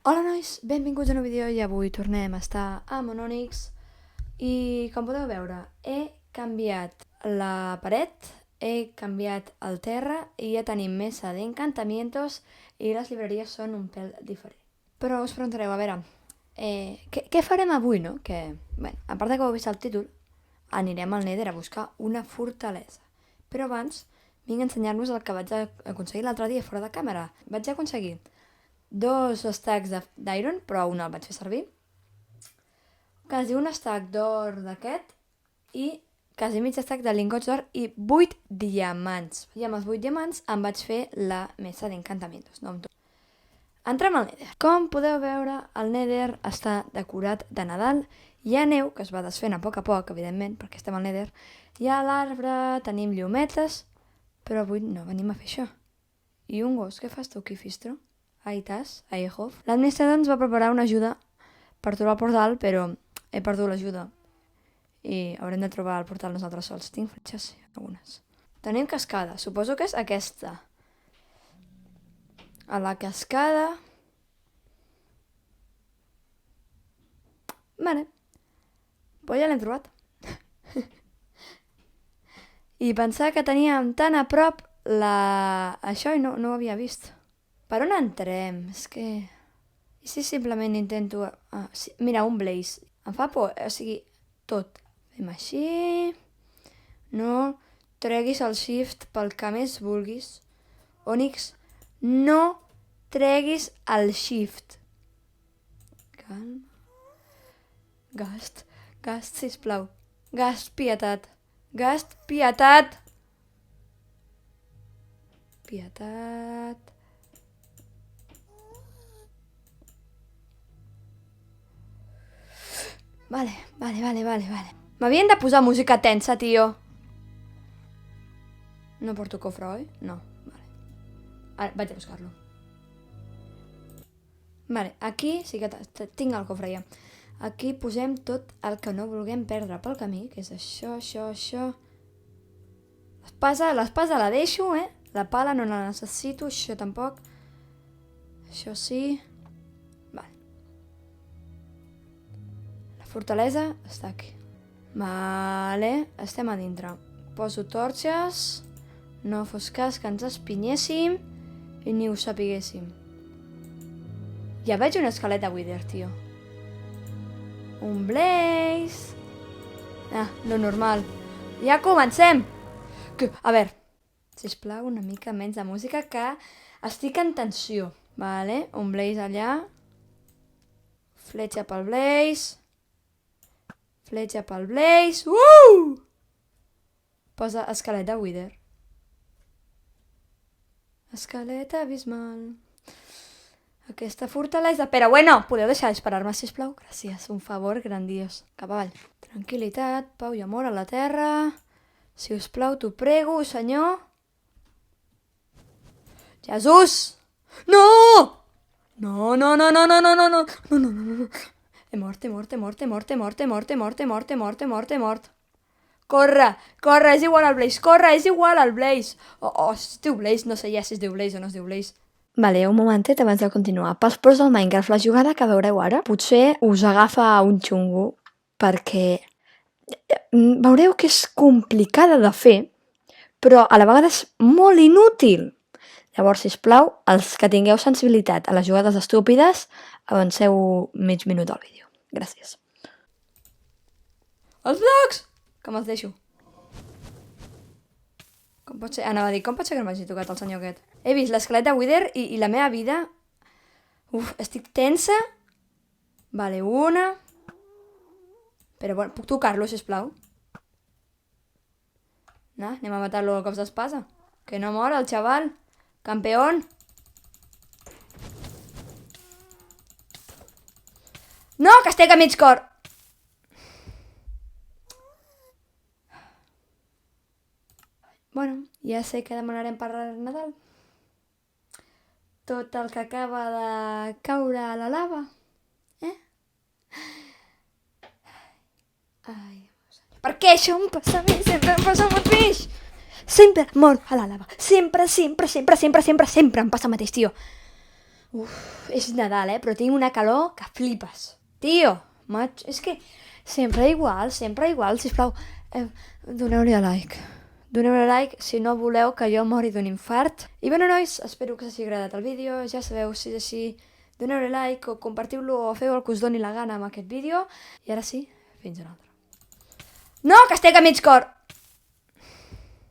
Hola nois, benvinguts a un nou vídeo i avui tornem a estar a Monònix i com podeu veure he canviat la paret, he canviat el terra i ja tenim mesa d'encantamientos i les llibreries són un pèl diferent. Però us preguntareu, a veure, què farem avui, no? A part de que heu vist el títol, anirem al Nether a buscar una fortalesa. Però abans vinc a ensenyar-vos el que vaig aconseguir l'altre dia fora de càmera. Vaig aconseguir 2 stacks d'iron, però un el vaig fer servir, quasi un stack d'or d'aquest i quasi mig stack de lingots d'or i 8 diamants. I amb els 8 diamants em vaig fer la mesa d'encantamientos. No? Entrem al Nether. Com podeu veure, el Nether està decorat de Nadal. Hi ha neu, que es va desfent a poc, evidentment, perquè estem al Nether. Hi ha l'arbre, tenim llumetes, però avui no venim a fer això. I un gos, què fas tu aquí, Fistro? Aitas, Aehov. L'administrador ens va preparar una ajuda per trobar el portal, però he perdut l'ajuda. I haurem de trobar el portal nosaltres sols. Tinc fletxes, algunes. Tenim cascada, suposo que és aquesta. A la cascada... Vale. Pues ja l'hem trobat. I pensar que teníem tan a prop això i no ho havia vist. Per on entrem? És que... I si simplement intento... sí. Mira, un blaze. Em fa por, o sigui, tot. Fem així... No treguis el shift pel que més vulguis. Onyx, no treguis el shift. Calma. Gast, sisplau. Gast, pietat. Gast, pietat. Pietat. Vale. M'havien de posar música tensa, tio. No porto cofre, oi? No, vale. Ara, vaig a buscar-lo. Vale, aquí sí que tinc el cofre ja. Aquí posem tot el que no vulguem perdre pel camí, que és això. L'espasa la deixo, La pala no la necessito, això tampoc. Això sí. Vale. La fortalesa està aquí. Vale, estem a dintre. Poso torxes. No fos cas que ens espinyéssim i ni ho sapiguéssim. Ja veig un esquelet de Wither, tio. Un blaze. Lo normal. Ja comencem! A veure, sisplau, una mica menys de música que estic en tensió. Vale, un blaze allà. Fletxa pel blaze. Fletxa pel blaze. Posa esquelet de Wither. Esquelet abismal. Aquesta fortalesa... Però bueno, podeu deixar d'esperar-me, sisplau? Gràcies, un favor grandiós. Cap avall. Tranquil·litat, pau i amor a la terra. Si us plau, t'ho prego, senyor. Jesús! No! No. He mort. Corre, és igual al Blaze. Es diu Blaze, no sé ja si es diu Blaze o no es diu Blaze. Vale, un momentet abans de continuar. Pels pros del Minecraft, la jugada que veureu ara potser us agafa un xungo perquè veureu que és complicada de fer, però a la vegada és molt inútil. Llavors, sisplau, els que tingueu sensibilitat a les jugades estúpides, avanceu mig minut al vídeo. Gràcies. Els blocs! Com els deixo? Com pot ser? Anava a dir, com pot ser que no m'hagi tocat el senyor aquest? He vist l'esquelet de Wither i la meva vida... estic tensa. Vale, una... Però bueno, puc tocar-lo, sisplau? Anem a matar-lo a cops d'espasa. Que no mor el xaval. Campeón. No, que estic a mig cor. Bueno, ja sé que demanarem per Nadal. Tot el que acaba de caure a la lava. Ai, per què això em passa a mi? Sempre em passa el mateix. Sempre mor a la lava. Sempre em passa el mateix, tio. Uf, és Nadal, però tinc una calor que flipes. Tio, maig, és que sempre igual, sisplau, doneu-li a like. Doneu-li a like si no voleu que jo mori d'un infart. I bé, nois, espero que us hagi agradat el vídeo, ja sabeu, si és així, doneu-li like o compartiu-lo o feu el que us doni la gana amb aquest vídeo. I ara sí, fins una altra. No, que estic a mig cor!